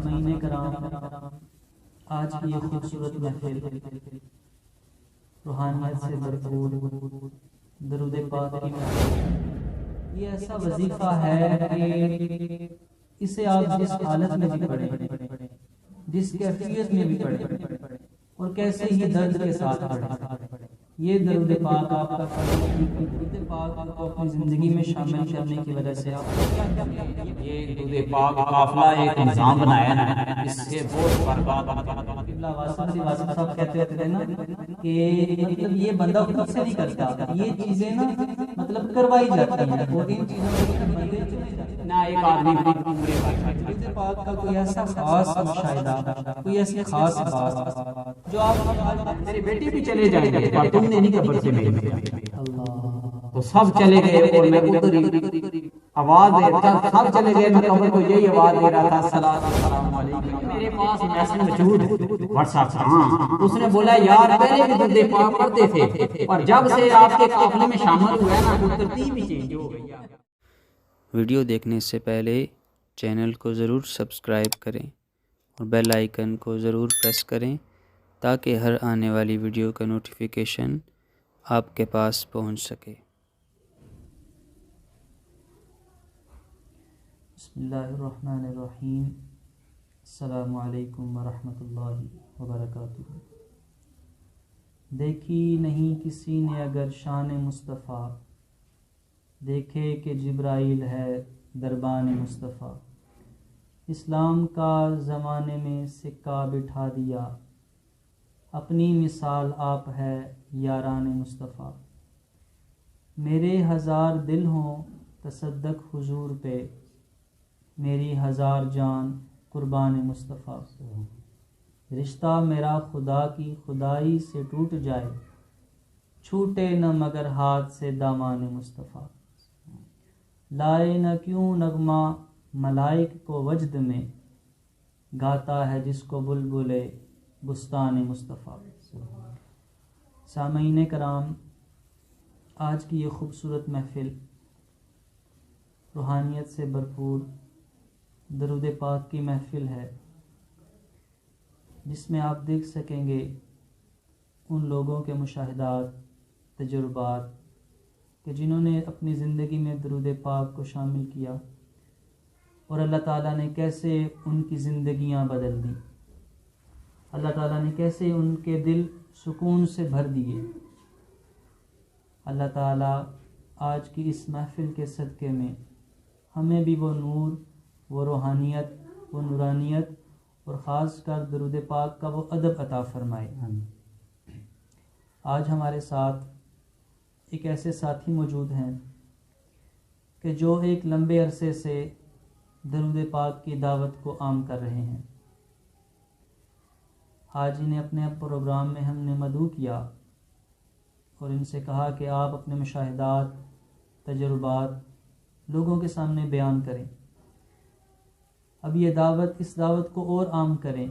سامعین کرام، آج کی یہ خوبصورت محفل روحانیت سے بھرپور درود پاک کی محفل، یہ ایسا وظیفہ ہے کہ اسے آپ جس حالت میں بھی پڑھیں، جس کیفیت میں بھی پڑھیں اور کیسے ہی درد کے ساتھ پڑھیں، یہ درود پاک آپ کا درود پاک کو اپنی زندگی میں شامل کرنے کی وجہ سے آپ کیا کریں؟ یہ درود پاک قافلہ ایک نظام بنایا ہے، اس سے بہت برباد واسف صاحب کہتے تھے نا کہ مطلب یہ بندہ خود سے نہیں کرتا، یہ چیزیں نا مطلب کروائی جاتی ہیں اور ان چیزوں سے بندے نہ ایک آدمی درود پاک کا کوئی ایسا خاص مشاہدہ، کوئی ایسی خاص بات جو آپ میری بیٹی بھی چلے جائیں گے پر تم نے نہیں قبر سے مل اللہ تو سب چلے گئے اور میں ادھر ہی آواز دیتا، سب چلے گئے، میں قبر کو یہی آواز دے رہا تھا، السلام علیکم۔ میرے پاس میسج موجود ہے واٹس ایپ، ہاں، اس نے بولا یار پہلے بھی درود پاک پڑھتے تھے اور جب سے آپ کے قافلے میں شامل ہوئے نا تو ترتیب ہی چینج ہو گئی۔ ویڈیو دیکھنے سے پہلے چینل کو ضرور سبسکرائب کریں اور بیل آئیکن کو ضرور پریس کریں تاکہ ہر آنے والی ویڈیو کا نوٹیفیکیشن آپ کے پاس پہنچ سکے۔ بسم اللہ الرحمن الرحیم، السلام علیکم ورحمۃ اللہ وبرکاتہ۔ دیکھی نہیں کسی نے اگر شان مصطفیٰ، دیکھے کہ جبرائیل ہے دربان مصطفیٰ۔ اسلام کا زمانے میں سکہ بٹھا دیا، اپنی مثال آپ ہے یاران مصطفیٰ۔ میرے ہزار دل ہوں تصدق حضور پہ، میری ہزار جان قربان مصطفیٰ۔ رشتہ میرا خدا کی خدائی سے ٹوٹ جائے، چھوٹے نہ مگر ہاتھ سے دامان مصطفیٰ۔ لائے نہ کیوں نغمہ ملائک کو وجد میں، گاتا ہے جس کو بلبل بستان مصطفیٰ۔ سامعین کرام، آج کی یہ خوبصورت محفل روحانیت سے بھرپور درود پاک کی محفل ہے، جس میں آپ دیکھ سکیں گے ان لوگوں کے مشاہدات، تجربات کہ جنہوں نے اپنی زندگی میں درود پاک کو شامل کیا اور اللہ تعالیٰ نے کیسے ان کی زندگیاں بدل دیں، اللہ تعالیٰ نے کیسے ان کے دل سکون سے بھر دیے۔ اللہ تعالیٰ آج کی اس محفل کے صدقے میں ہمیں بھی وہ نور، وہ روحانیت، وہ نورانیت اور خاص کر درود پاک کا وہ ادب عطا فرمائے۔ آج ہمارے ساتھ ایک ایسے ساتھی موجود ہیں کہ جو ایک لمبے عرصے سے درود پاک کی دعوت کو عام کر رہے ہیں۔ آج انہیں اپنے پروگرام میں ہم نے مدعو کیا اور ان سے کہا کہ آپ اپنے مشاہدات، تجربات لوگوں کے سامنے بیان کریں۔ اب یہ اس دعوت کو اور عام کریں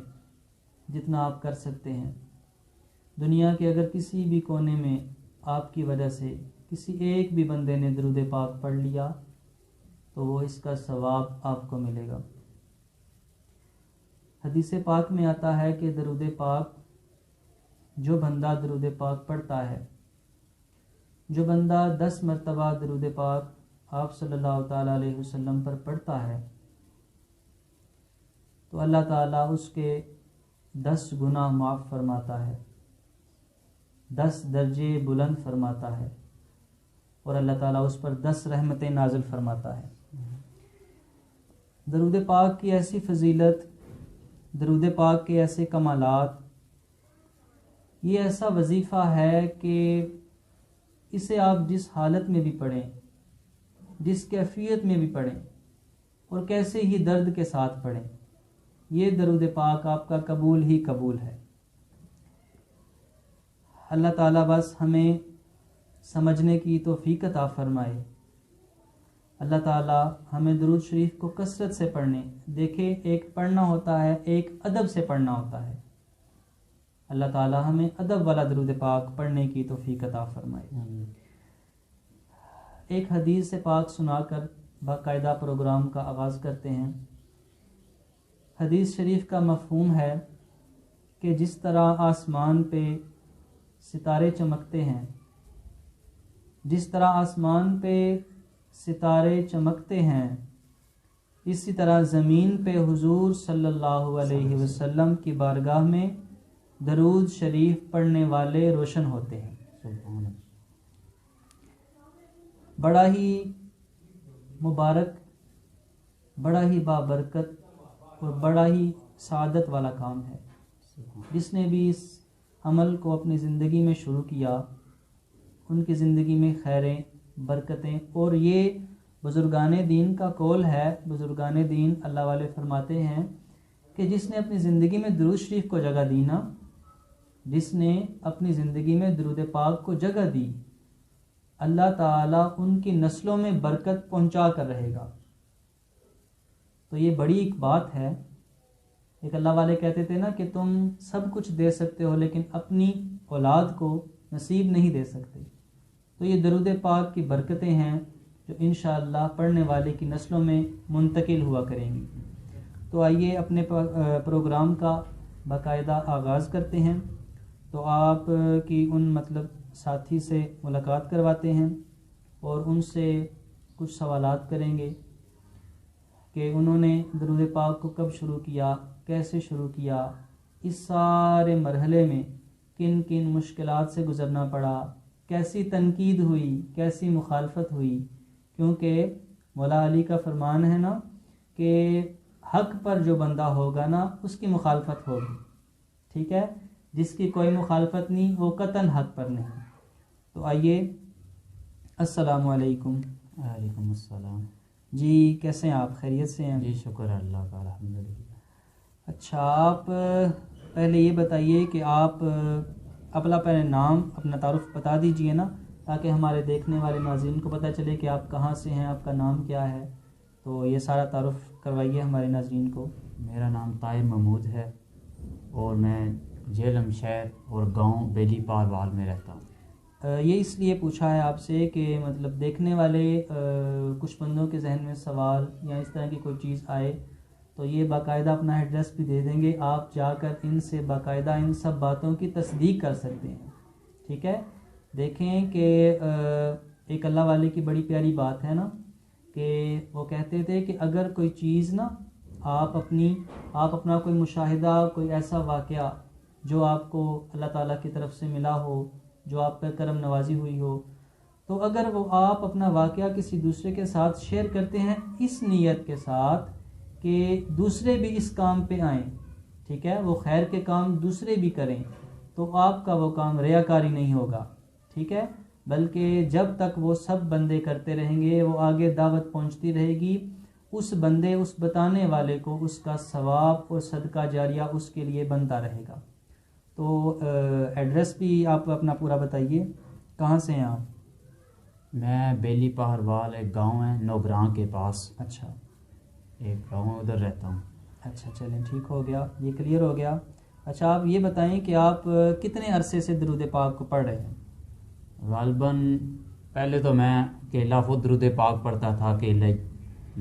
جتنا آپ کر سکتے ہیں۔ دنیا کے اگر کسی بھی کونے میں آپ کی وجہ سے کسی ایک بھی بندے نے درود پاک پڑھ لیا تو وہ اس کا ثواب آپ کو ملے گا۔ حدیث پاک میں آتا ہے کہ درود پاک، جو بندہ درود پاک پڑھتا ہے، جو بندہ 10 مرتبہ درود پاک آپ صلی اللہ تعالیٰ علیہ وسلم پر پڑھتا ہے تو اللہ تعالیٰ اس کے 10 گناہ معاف فرماتا ہے، 10 درجے بلند فرماتا ہے اور اللہ تعالیٰ اس پر 10 رحمتیں نازل فرماتا ہے۔ درود پاک کی ایسی فضیلت، درود پاک کے ایسے کمالات، یہ ایسا وظیفہ ہے کہ اسے آپ جس حالت میں بھی پڑھیں، جس کیفیت میں بھی پڑھیں اور کیسے ہی درد کے ساتھ پڑھیں، یہ درود پاک آپ کا قبول ہی قبول ہے۔ اللہ تعالیٰ بس ہمیں سمجھنے کی توفیق عطا فرمائے۔ اللہ تعالیٰ ہمیں درود شریف کو کثرت سے پڑھنے، دیکھیں ایک پڑھنا ہوتا ہے، ایک ادب سے پڑھنا ہوتا ہے۔ اللہ تعالیٰ ہمیں ادب والا درود پاک پڑھنے کی توفیق عطا فرمائے۔ ایک حدیث سے پاک سنا کر باقاعدہ پروگرام کا آغاز کرتے ہیں۔ حدیث شریف کا مفہوم ہے کہ جس طرح آسمان پہ ستارے چمکتے ہیں، جس طرح آسمان پہ ستارے چمکتے ہیں، اسی طرح زمین پہ حضور صلی اللہ علیہ وسلم کی بارگاہ میں درود شریف پڑھنے والے روشن ہوتے ہیں۔ بڑا ہی مبارک، بڑا ہی بابرکت اور بڑا ہی سعادت والا کام ہے۔ جس نے بھی اس عمل کو اپنی زندگی میں شروع کیا، ان کی زندگی میں خیریں، برکتیں، اور یہ بزرگان دین کا قول ہے۔ بزرگان دین اللہ والے فرماتے ہیں کہ جس نے اپنی زندگی میں درود شریف کو جگہ دی نا، جس نے اپنی زندگی میں درود پاک کو جگہ دی، اللہ تعالیٰ ان کی نسلوں میں برکت پہنچا کر رہے گا۔ تو یہ بڑی ایک بات ہے۔ ایک اللہ والے کہتے تھے نا کہ تم سب کچھ دے سکتے ہو لیکن اپنی اولاد کو نصیب نہیں دے سکتے۔ تو یہ درود پاک کی برکتیں ہیں جو انشاءاللہ پڑھنے والے کی نسلوں میں منتقل ہوا کریں گی۔ تو آئیے اپنے پروگرام کا باقاعدہ آغاز کرتے ہیں۔ تو آپ کی ان ساتھی سے ملاقات کرواتے ہیں اور ان سے کچھ سوالات کریں گے کہ انہوں نے درود پاک کو کب شروع کیا، کیسے شروع کیا، اس سارے مرحلے میں کن کن مشکلات سے گزرنا پڑا، کیسی تنقید ہوئی، کیسی مخالفت ہوئی، کیونکہ مولا علی کا فرمان ہے نا کہ حق پر جو بندہ ہوگا نا اس کی مخالفت ہوگی، ٹھیک ہے، جس کی کوئی مخالفت نہیں وہ قطعاً حق پر نہیں۔ تو آئیے، السلام علیکم۔ وعلیکم السلام۔ جی کیسے ہیں آپ؟ خیریت سے ہیں؟ جی شکر اللہ کا، الحمدللہ۔ اچھا، آپ پہلے یہ بتائیے کہ آپ اپنا پہلے نام، اپنا تعارف بتا دیجئے نا، تاکہ ہمارے دیکھنے والے ناظرین کو پتہ چلے کہ آپ کہاں سے ہیں، آپ کا نام کیا ہے۔ تو یہ سارا تعارف کروائیے ہمارے ناظرین کو۔ میرا نام طاہر محمود ہے اور میں جہلم شہر اور گاؤں بیلی پاروال میں رہتا ہوں۔ یہ اس لیے پوچھا ہے آپ سے کہ دیکھنے والے کچھ بندوں کے ذہن میں سوال یا اس طرح کی کوئی چیز آئے تو یہ باقاعدہ اپنا ایڈریس بھی دے دیں گے، آپ جا کر ان سے باقاعدہ ان سب باتوں کی تصدیق کر سکتے ہیں، ٹھیک ہے۔ دیکھیں کہ ایک اللہ والے کی بڑی پیاری بات ہے نا کہ وہ کہتے تھے کہ اگر کوئی چیز نا آپ اپنا کوئی مشاہدہ، کوئی ایسا واقعہ جو آپ کو اللہ تعالیٰ کی طرف سے ملا ہو، جو آپ پر کرم نوازی ہوئی ہو، تو اگر وہ آپ اپنا واقعہ کسی دوسرے کے ساتھ شیئر کرتے ہیں اس نیت کے ساتھ کہ دوسرے بھی اس کام پہ آئیں، ٹھیک ہے، وہ خیر کے کام دوسرے بھی کریں، تو آپ کا وہ کام ریاکاری نہیں ہوگا، ٹھیک ہے، بلکہ جب تک وہ سب بندے کرتے رہیں گے وہ آگے دعوت پہنچتی رہے گی، اس بندے، اس بتانے والے کو اس کا ثواب اور صدقہ جاریہ اس کے لیے بنتا رہے گا۔ تو ایڈریس بھی آپ اپنا پورا بتائیے، کہاں سے ہیں آپ؟ میں بیلی پہروال، ایک گاؤں ہے نوگراں کے پاس، اچھا، ایک گاؤں ہے، ادھر رہتا ہوں۔ اچھا چلیں، ٹھیک ہو گیا، یہ کلیئر ہو گیا۔ اچھا آپ یہ بتائیں کہ آپ کتنے عرصے سے درود پاک کو پڑھ رہے ہیں؟ غالباً پہلے تو میں اکیلا خود درود پاک پڑھتا تھا، اکیلا ہی۔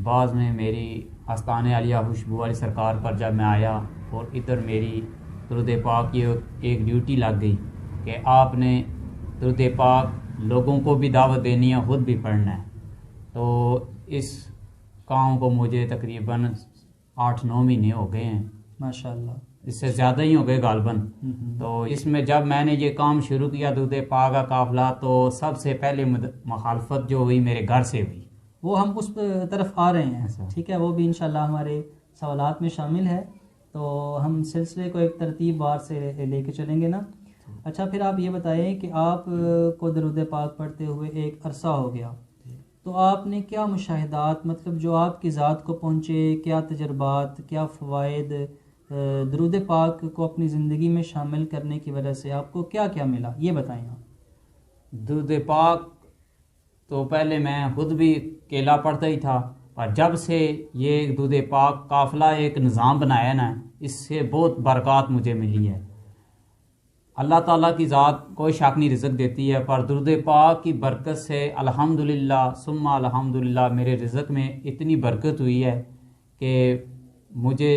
بعض میں میری آستانِ عالیہ خوشبو والی سرکار پر جب میں آیا اور ادھر میری درود پاک کی ایک ڈیوٹی لگ گئی کہ آپ نے درود پاک لوگوں کو بھی دعوت دینی ہے، خود بھی پڑھنا ہے، تو اس کام کو مجھے تقریباً 8-9 مہینے ہو گئے ہیں، ماشاءاللہ، اس سے زیادہ ہی ہو گئے غالباً۔ تو اس میں جب میں نے یہ کام شروع کیا درود پاک کا قافلہ، تو سب سے پہلے مخالفت جو ہوئی میرے گھر سے ہوئی، وہ ہم اس طرف آ رہے ہیں، اچھا، ٹھیک ہے، وہ بھی انشاءاللہ ہمارے سوالات میں شامل ہے، تو ہم سلسلے کو ایک ترتیب وار سے لے کے چلیں گے نا۔ اچھا پھر آپ یہ بتائیں کہ آپ کو درود پاک پڑھتے ہوئے ایک عرصہ ہو گیا، تو آپ نے کیا مشاہدات، جو آپ کی ذات کو پہنچے، کیا تجربات، کیا فوائد درود پاک کو اپنی زندگی میں شامل کرنے کی وجہ سے آپ کو کیا کیا ملا، یہ بتائیں آپ۔ درود پاک تو پہلے میں خود بھی اکیلا پڑھتا ہی تھا، اور جب سے یہ درود پاک قافلہ ایک نظام بنایا نا، اس سے بہت برکات مجھے ملی ہے۔ اللہ تعالیٰ کی ذات کوئی شک نہیں رزق دیتی ہے، پر درود پاک کی برکت سے الحمدللہ ثم الحمدللہ میرے رزق میں اتنی برکت ہوئی ہے کہ مجھے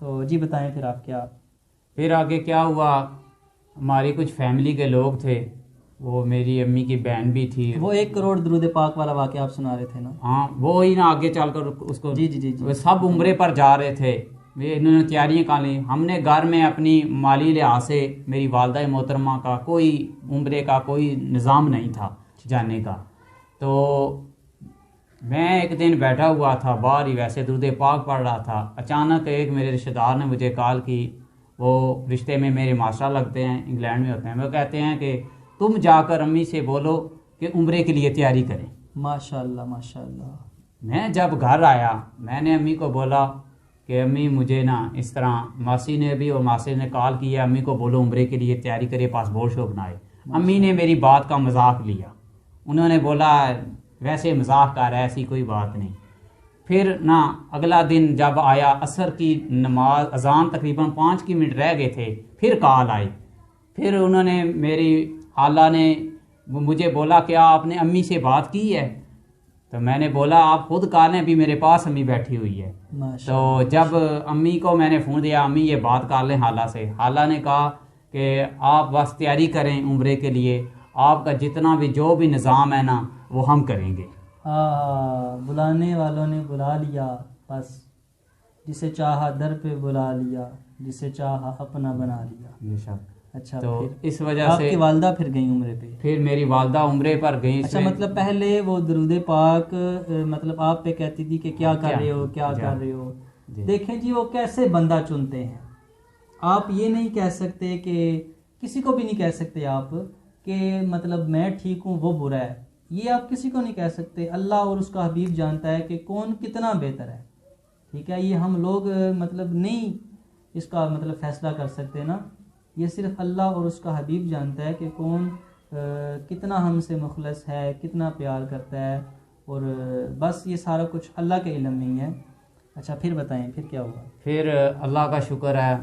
تو جی بتائیں پھر آپ کیا؟ پھر آگے کیا ہوا، ہماری کچھ فیملی کے لوگ تھے، وہ میری امی کی بہن بھی تھی، وہ 1 کروڑ درود پاک والا واقعہ آپ سنا رہے تھے نا؟ ہاں وہی نا، آگے چل کر اس کو، جی جی جی جی، وہ سب عمرے پر جا رہے تھے، انہوں نے تیاریاں کر لی. ہم نے گھر میں اپنی مالی لحاظ سے میری والدہ محترمہ کا کوئی عمرے کا کوئی نظام نہیں تھا جانے کا. تو میں ایک دن بیٹھا ہوا تھا باہر ہی، ویسے درود پاک پڑھ رہا تھا. اچانک ایک میرے رشتہ دار نے مجھے کال کی، وہ رشتے میں میرے ماسٹر لگتے ہیں، انگلینڈ میں ہوتے ہیں. وہ کہتے ہیں کہ تم جا کر امی سے بولو کہ عمرے کے لیے تیاری کریں. ماشاء اللہ ماشاء اللہ. میں جب گھر آیا میں نے امی کو بولا کہ امی مجھے نا اس طرح، ماسی نے بھی اور ماسی نے کال کیا، امی کو بولو عمرے کے لیے تیاری کرے، پاسپورٹ شو بنائے. امی نے میری بات کا مذاق لیا، انہوں نے بولا ویسے مذاق کر رہا ہے، ایسی کوئی بات نہیں. پھر نا اگلا دن جب آیا، عصر کی نماز اذان تقریباً 5 منٹ رہ گئے تھے، پھر کال آئی. پھر انہوں نے میری خالہ نے مجھے بولا کہ آپ نے امی سے بات کی ہے؟ تو میں نے بولا آپ خود کہا لیں، بھی میرے پاس امی بیٹھی ہوئی ہے. تو جب امی کو میں نے فون دیا، امی یہ بات کر لیں خالہ سے. خالہ نے کہا کہ آپ بس تیاری کریں عمرے کے لیے، آپ کا جتنا بھی جو بھی نظام ہے نا وہ ہم کریں گے. بلانے والوں نے بلا لیا، بس جسے چاہا در پہ بلا لیا، جسے چاہا اپنا بنا لیا. بے شک. اچھا، تو پھر اس وجہ آپ سے کی والدہ پھر گئیں عمرے پہ؟ پھر میری والدہ عمرے پر گئیں. اچھا، مطلب پہلے وہ درود پاک مطلب آپ پہ کہتی تھی کہ کیا کر رہے ہو، کیا کر رہے ہو. دیکھیں جی وہ کیسے بندہ چنتے ہیں. آپ یہ نہیں کہہ سکتے کہ کسی کو بھی نہیں کہہ سکتے آپ کہ مطلب میں ٹھیک ہوں وہ برا ہے، یہ آپ کسی کو نہیں کہہ سکتے. اللہ اور اس کا حبیب جانتا ہے کہ کون کتنا بہتر ہے. ٹھیک ہے، یہ ہم لوگ مطلب نہیں اس کا مطلب فیصلہ کر سکتے نا. یہ صرف اللہ اور اس کا حبیب جانتا ہے کہ کون کتنا ہم سے مخلص ہے، کتنا پیار کرتا ہے، اور بس یہ سارا کچھ اللہ کے علم میں ہی ہے. اچھا پھر بتائیں پھر کیا ہوا؟ پھر اللہ کا شکر ہے،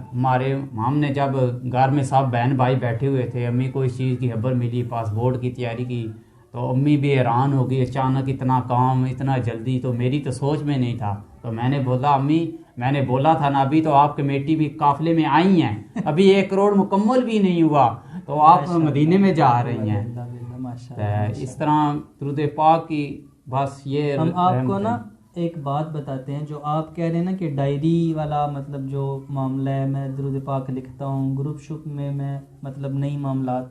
ہم نے جب گھر میں سب بہن بھائی بیٹھے ہوئے تھے، امی کو اس چیز کی خبر ملی، پاسپورٹ کی تیاری کی، تو امی بھی حیران ہو گئی، اچانک اتنا کام اتنا جلدی، تو میری تو سوچ میں نہیں تھا. تو میں نے بولا امی، میں نے بولا تھا نا ابھی تو آپ کمیٹی بھی قافلے میں آئی ہیں، ابھی 1 کروڑ مکمل بھی نہیں ہوا تو آپ مدینے میں جا رہی ہیں. اس طرح درود پاک کی بس یہ ہم آپ کو نا ایک بات بتاتے ہیں، جو آپ کہہ رہے ہیں نا کہ ڈائری والا مطلب جو معاملہ ہے، میں درود پاک لکھتا ہوں گروپ شپ میں مطلب نئی معاملات.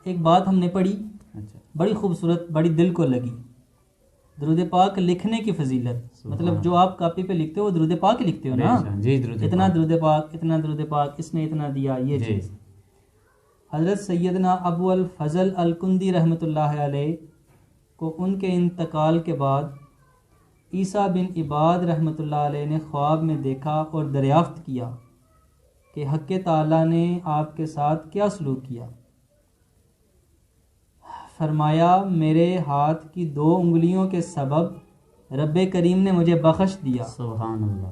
ایک بات ہم نے پڑھی بڑی خوبصورت، بڑی دل کو لگی. درود پاک لکھنے کی فضیلت، مطلب جو آپ کاپی پہ لکھتے ہو وہ درود پاک لکھتے ہو نا، اتنا درود پاک، اتنا درود پاک، اس نے اتنا دیا. یہ چیز حضرت سیدنا ابو الفضل الکندی رحمۃ اللہ علیہ کو ان کے انتقال کے بعد عیسیٰ بن عباد رحمۃ اللہ علیہ نے خواب میں دیکھا اور دریافت کیا کہ حق تعالیٰ نے آپ کے ساتھ کیا سلوک کیا. فرمایا میرے ہاتھ کی 2 انگلیوں کے سبب رب کریم نے مجھے بخش دیا. سبحان اللہ.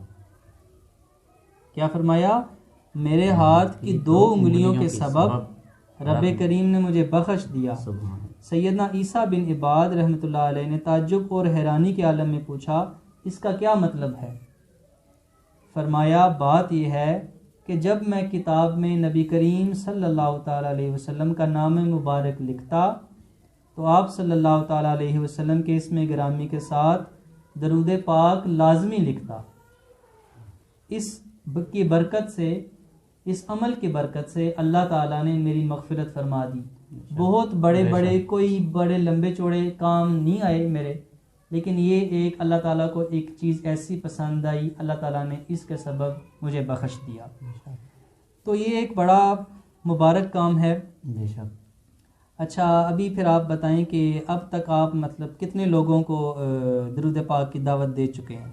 کیا فرمایا؟ میرے ہاتھ کی 2 انگلیوں کے سبب رب کریم نے مجھے بخش دیا. سیدنا عیسیٰ بن عباد رحمۃ اللہ علیہ نے تعجب اور حیرانی کے عالم میں پوچھا اس کا کیا مطلب ہے؟ فرمایا بات یہ ہے کہ جب میں کتاب میں نبی کریم صلی اللہ تعالیٰ علیہ وسلم کا نام مبارک لکھتا تو آپ صلی اللہ تعالیٰ علیہ وسلم کے اسم گرامی کے ساتھ درود پاک لازمی لکھتا. اس کی برکت سے، اس عمل کی برکت سے اللہ تعالیٰ نے میری مغفرت فرما دی. بہت بڑے کوئی بڑے لمبے چوڑے کام نہیں آئے میرے، لیکن یہ ایک اللہ تعالیٰ کو ایک چیز ایسی پسند آئی، اللہ تعالیٰ نے اس کے سبب مجھے بخش دیا. تو یہ ایک بڑا مبارک کام ہے. بے شک. اچھا ابھی پھر آپ بتائیں کہ اب تک آپ مطلب کتنے لوگوں کو درود پاک کی دعوت دے چکے ہیں؟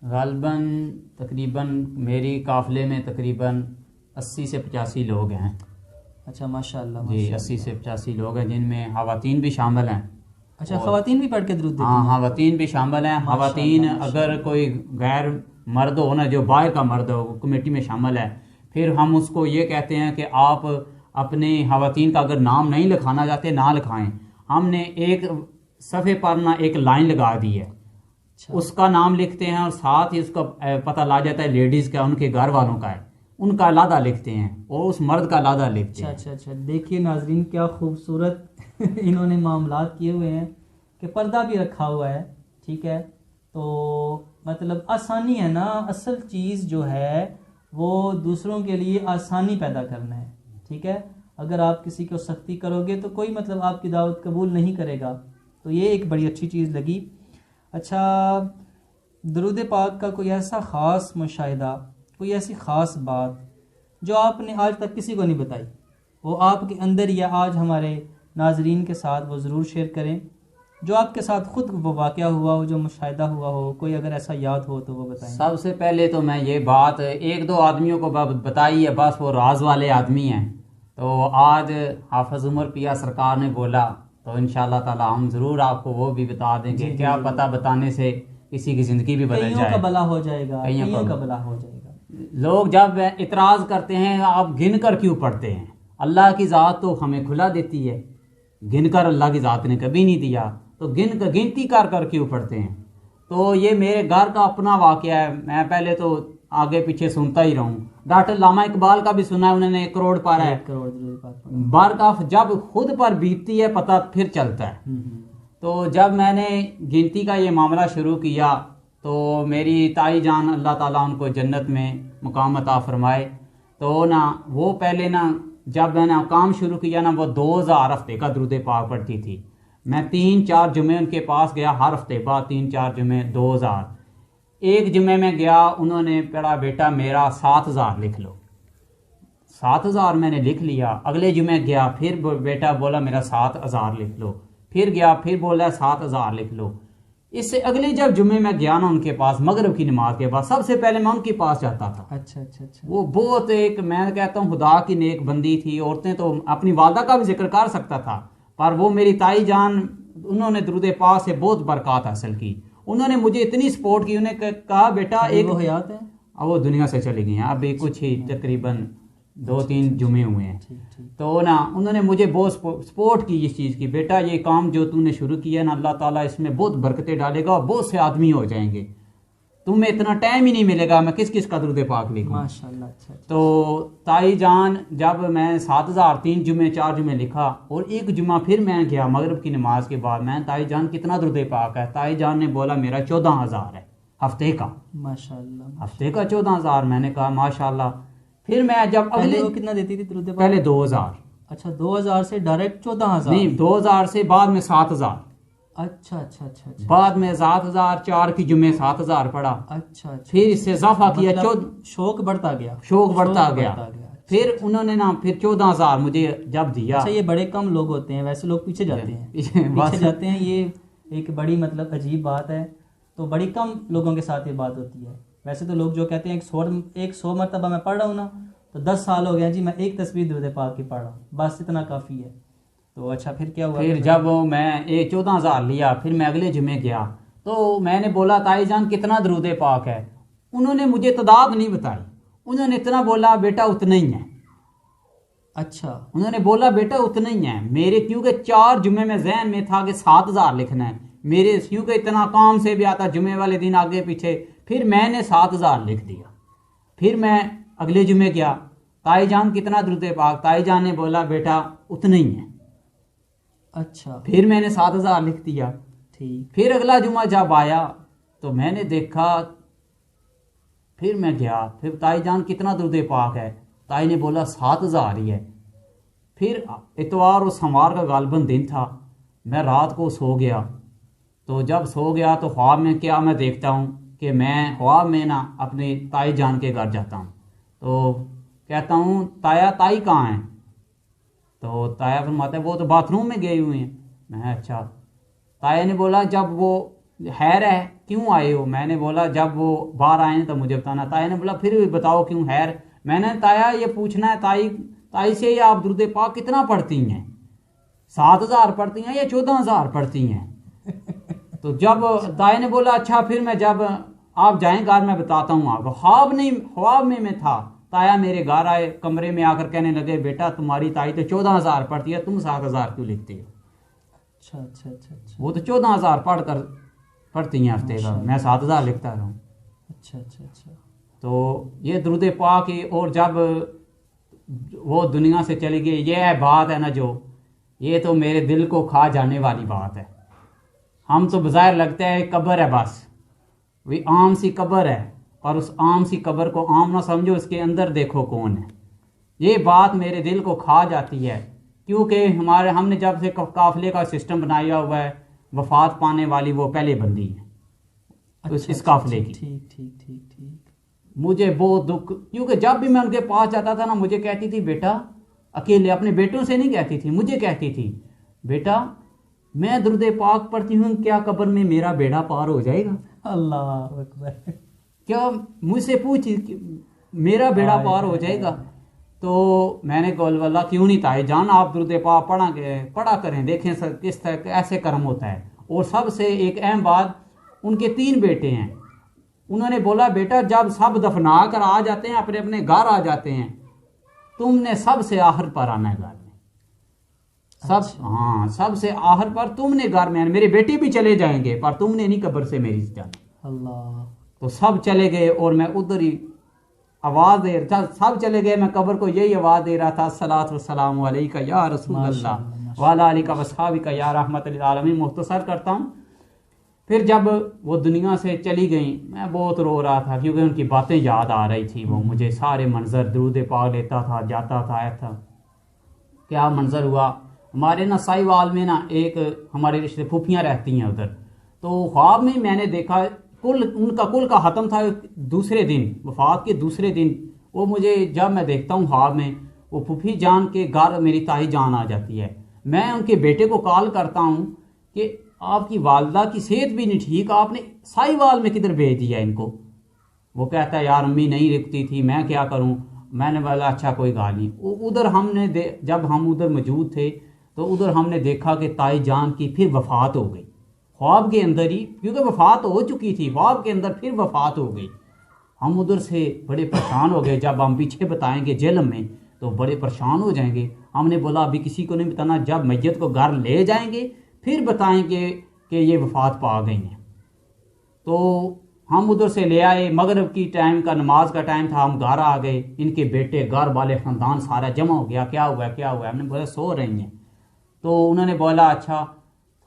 غالباً تقریباً میری قافلے میں تقریباً 80 سے 85 لوگ ہیں. اچھا ماشاء اللہ. جی 80 سے 85 لوگ ہیں، جن میں خواتین بھی شامل ہیں. اچھا خواتین بھی پڑھ کے درود دیتی ہیں؟ ہاں خواتین بھی شامل ہیں. خواتین اگر کوئی غیر مرد ہو نا، جو باہر کا مرد ہو، کمیٹی میں شامل ہے، پھر ہم اس کو یہ کہتے ہیں کہ آپ اپنے خواتین کا اگر نام نہیں لکھانا چاہتے نہ لکھائیں. ہم نے ایک صفحے پر نا ایک لائن لگا دی ہے، اس کا نام لکھتے ہیں اور ساتھ ہی اس کا پتہ لا جاتا ہے لیڈیز کا، ان کے گھر والوں کا ہے، ان کا علیحدہ لکھتے ہیں اور اس مرد کا علیحدہ لکھتے ہیں۔ اچھا دیکھیے ناظرین کیا خوبصورت انہوں نے معاملات کیے ہوئے ہیں کہ پردہ بھی رکھا ہوا ہے، ٹھیک ہے، تو مطلب آسانی ہے نا، اصل چیز جو ہے وہ دوسروں کے لیے آسانی پیدا کرنا ہے، ٹھیک ہے۔ اگر آپ کسی کو سختی کرو گے تو کوئی مطلب آپ کی دعوت قبول نہیں کرے گا، تو یہ ایک بڑی اچھی چیز لگی۔ اچھا، درود پاک کا کوئی ایسا خاص مشاہدہ، کوئی ایسی خاص بات جو آپ نے آج تک کسی کو نہیں بتائی، وہ آپ کے اندر یا آج ہمارے ناظرین کے ساتھ وہ ضرور شیئر کریں، جو آپ کے ساتھ خود وہ واقعہ ہوا ہو، جو مشاہدہ ہوا ہو، کوئی اگر ایسا یاد ہو تو وہ بتائیں۔ سب سے پہلے تو میں یہ بات ایک دو آدمیوں کو بتائی ہے، بس وہ راز والے آدمی ہیں، تو آج حافظ عمر پیا سرکار نے بولا تو انشاءاللہ تعالی ہم ضرور آپ کو وہ بھی بتا دیں گے، کیا پتہ بتانے سے کسی کی زندگی بھی بدل جائے، کئیوں کا بھلا ہو جائے گا، کئیوں کا بھلا ہو جائے گا۔ لوگ جب اعتراض کرتے ہیں آپ گن کر کیوں پڑھتے ہیں، اللہ کی ذات تو ہمیں کھلا دیتی ہے، گن کر اللہ کی ذات نے کبھی نہیں دیا، تو گنتی کر کر کیوں پڑھتے ہیں۔ تو یہ میرے گھر کا اپنا واقعہ ہے، میں پہلے تو آگے پیچھے سنتا ہی رہوں۔ ڈاکٹر علامہ اقبال کا بھی سنا ہے، انہوں نے 1 کروڑ پڑھا ہے، بارکاف جب خود پر بیتتی ہے پتہ پھر چلتا ہے۔ تو جب میں نے گنتی کا یہ معاملہ شروع کیا تو میری تائی جان اللہ تعالیٰ ان کو جنت میں مقام عطا فرمائے، تو نا وہ پہلے نا جب میں نے کام شروع کیا نا وہ 2000 ہفتے کا درود پاک پڑھتی تھی۔ میں 3-4 جمعے ان کے پاس گیا، ہر ہفتے بعد 3-4 جمعے 2000۔ ایک جمعے میں گیا، انہوں نے پڑھا بیٹا میرا 7000 لکھ لو، 7000 میں نے لکھ لیا۔ اگلے جمعے گیا، پھر بیٹا بولا میرا 7000 لکھ لو، پھر گیا، پھر بولا 7000 لکھ لو۔ اس سے اگلے جب جمعے میں گیا نا ان کے پاس مغرب کی نماز کے بعد، سب سے پہلے میں ان کے پاس جاتا تھا۔ اچھا وہ بہت ایک میں کہتا ہوں خدا کی نیک بندی تھی۔ عورتیں تو اپنی والدہ کا بھی ذکر کر سکتا تھا، پر وہ میری تائی جان انہوں نے درود پاک سے بہت برکات حاصل کی، انہوں نے مجھے اتنی سپورٹ کی، انہیں کہا بیٹا ایک وہ حیات ہے، وہ دنیا سے چلی گئی ہیں، ابھی کچھ ہی تقریباً 2-3 جمعے ہوئے ہیں، تو نا انہوں نے مجھے بہت سپورٹ کی اس چیز کی، بیٹا یہ کام جو تم نے شروع کیا ہے نا اللہ تعالیٰ اس میں بہت برکتیں ڈالے گا اور بہت سے آدمی ہو جائیں گے، تمہیں اتنا ٹائم ہی نہیں ملے گا میں کس کا درود پاک لکھوں۔ ماشاءاللہ۔ اچھا تو تائی جان جب میں 7000 3 جمعے 4 جمعے لکھا اور ایک جمعہ پھر میں گیا مغرب کی نماز کے بعد، میں تائی جان کتنا درود پاک ہے، تائی جان نے بولا میرا 14000 ہے ہفتے کا، ماشاءاللہ، ہفتے کا 14000۔ میں نے کہا ماشاءاللہ۔ پھر میں جب پہلے وہ کتنا دیتی تھی درود پاک؟ پہلے 2000، اچھا 2000 سے ڈائریکٹ 14000؟ نہیں 2000 سے بعد میں 7000، اچھا بعد میں 7000 4 کی جمعے 7000 پڑھا، اچھا پھر اس سے اضافہ کیا، شوق بڑھتا گیا، شوق بڑھتا گیا۔ پھر انہوں نے نا پھر 14000 مجھے جب دیا۔ اچھا یہ بڑے کم لوگ ہوتے ہیں، ویسے لوگ پیچھے جاتے ہیں، پیچھے جاتے ہیں، یہ ایک بڑی مطلب عجیب بات ہے، تو بڑی کم لوگوں کے ساتھ یہ بات ہوتی ہے۔ ویسے تو لوگ جو کہتے ہیں 100 مرتبہ میں پڑھ رہا ہوں نا تو 10 سال ہو گیا جی میں ایک تصویر درود پاک کی پڑھ رہا ہوں، بس اتنا کافی ہے۔ تو اچھا پھر کیا ہوا؟ پھر جب میں 14000 لیا، پھر میں اگلے جمعے گیا تو میں نے بولا تائی جان کتنا درود پاک ہے، انہوں نے مجھے تعداد نہیں بتائی، انہوں نے اتنا بولا بیٹا اتنا ہی ہے۔ اچھا انہوں نے بولا بیٹا اتنا ہی ہے میرے، کیونکہ 4 جمعے میں ذہن میں تھا کہ 7000 لکھنا ہے میرے، کیونکہ اتنا کام سے بھی آتا جمعے والے دن آگے پیچھے، پھر میں نے 7000 لکھ دیا۔ پھر میں اگلے جمعے گیا، تائی جان کتنا درود پاک، تائی جان نے بولا بیٹا اتنا ہی ہے۔ اچھا پھر میں نے 7000 لکھ دیا۔ ٹھیک، پھر اگلا جمعہ جب آیا تو میں نے دیکھا، پھر میں گیا، پھر تائی جان کتنا درود پاک ہے، تائی نے بولا 7000 ہی ہے۔ پھر اتوار اور سوموار کا غالباً دن تھا، میں رات کو سو گیا، تو جب سو گیا تو خواب میں کیا میں دیکھتا ہوں کہ میں خواب میں نا اپنے تائی جان کے گھر جاتا ہوں، تو کہتا ہوں تائی کہاں ہیں، تو تایا فرماتا ہے وہ تو باتھ روم میں گئے ہوئے ہیں۔ میں اچھا، تایا نے بولا جب وہ خیر ہے کیوں آئے ہو، میں نے بولا جب وہ باہر آئے ہیں تو مجھے بتانا۔ تایا نے بولا پھر بھی بتاؤ کیوں خیر، میں نے تایا یہ پوچھنا ہے تائی سے یہ آپ درود پاک کتنا پڑھتی ہیں، 7000 پڑھتی ہیں یا 14000 پڑھتی ہیں؟ تو جب تایا نے بولا اچھا پھر میں جب آپ جائیں گھر میں بتاتا ہوں آپ کو۔ خواب میں تھا، تایا میرے گھر آئے، کمرے میں آ کر کہنے لگے بیٹا تمہاری تائی تو 14000 پڑھتی ہے، تم 7000 کیوں لکھتی ہو؟ اچھا وہ تو 14000 پڑھ کر پڑھتی ہیں ہفتے کا، میں 7,000 لکھتا رہا ہوں۔ اچھا اچھا اچھا۔ تو یہ درود پاک کی، اور جب وہ دنیا سے چلی گئی، یہ بات ہے نا جو، یہ تو میرے دل کو کھا جانے والی بات ہے۔ ہم تو بظاہر لگتا ہے قبر ہے، بس وہی عام سی قبر ہے، اور اس عام سی قبر کو عام نہ سمجھو، اس کے اندر دیکھو کون ہے۔ یہ بات میرے دل کو کھا جاتی ہے، کیونکہ ہم نے جب سے قافلے کا سسٹم بنایا ہوا ہے، وفات پانے والی وہ پہلے بندی ہے اس قافلے کی۔ ٹھیک ٹھیک ٹھیک ٹھیک۔ مجھے بہت دکھ، کیونکہ جب بھی میں ان کے پاس جاتا تھا نا، مجھے کہتی تھی بیٹا، اکیلے اپنے بیٹوں سے نہیں کہتی تھی، مجھے کہتی تھی بیٹا میں درود پاک پڑھتی ہوں، کیا قبر میں میرا بیڑا پار ہو جائے گا؟ اللہ اکبر۔ کیا مجھ سے پوچھی کہ میرا بیڑا پار ہو جائے گا؟ تو میں نے کہا اللہ کیوں نہیں تائی جان، آپ درود پاک پڑھا کریں، دیکھیں کس طرح ایسے کرم ہوتا ہے۔ اور سب سے ایک اہم بات، ان کے 3 بیٹے ہیں، انہوں نے بولا بیٹا جب سب دفنا کر آ جاتے ہیں، اپنے اپنے گھر آ جاتے ہیں، تم نے سب سے آخر پر آنا ہے گھر میں، سب سے آخر پر تم نے گھر میں آنا۔ میرے بیٹے بھی چلے جائیں گے پر تم نے نہیں قبر سے میری جانا۔ اللہ۔ تو سب چلے گئے اور میں ادھر ہی آواز دے رہا، سب چلے گئے، میں قبر کو یہی آواز دے رہا تھا، الصلاۃ والسلام علیک یا رسول اللہ وعلی آلک واصحابک یا رحمت للعالمین۔ مختصر کرتا ہوں، پھر جب وہ دنیا سے چلی گئیں، میں بہت رو رہا تھا، کیونکہ ان کی باتیں یاد آ رہی تھی، وہ مجھے سارے منظر، درود پاک لیتا تھا، جاتا تھا، ایسا کیا منظر ہوا۔ ہمارے نا سائی وال میں نا ایک ہمارے رشتے پھوپھیاں رہتی ہیں ادھر، تو خواب میں نے دیکھا ان کا کل کا ختم تھا دوسرے دن، وفات کے دوسرے دن، وہ مجھے جب میں دیکھتا ہوں خواب میں، وہ پھوپھی جان کے گھر میری تائی جان آ جاتی ہے۔ میں ان کے بیٹے کو کال کرتا ہوں کہ آپ کی والدہ کی صحت بھی نہیں ٹھیک، آپ نے سائی وال میں کدھر بھیج دیا ان کو؟ وہ کہتا ہے یار امی نہیں رکتی تھی، میں کیا کروں۔ میں نے بولا اچھا کوئی گال نہیں۔ ادھر ہم نے جب ہم ادھر موجود تھے تو ادھر ہم نے دیکھا کہ تائی جان کی پھر وفات ہو گئی، خواب کے اندر ہی، کیونکہ وفات ہو چکی تھی، خواب کے اندر پھر وفات ہو گئی۔ ہم ادھر سے بڑے پریشان ہو گئے، جب ہم پیچھے بتائیں گے جیل میں تو بڑے پریشان ہو جائیں گے۔ ہم نے بولا ابھی کسی کو نہیں بتانا، جب میت کو گھر لے جائیں گے پھر بتائیں گے کہ یہ وفات پا گئی ہیں۔ تو ہم ادھر سے لے آئے، مغرب کی ٹائم کا، نماز کا ٹائم تھا، ہم گھر آ گئے، ان کے بیٹے گھر والے خاندان سارا جمع ہو گیا، کیا ہوا ہے کیا ہوا ہے؟ ہم نے بولا سو رہی ہیں۔ تو انہوں نے بولا اچھا،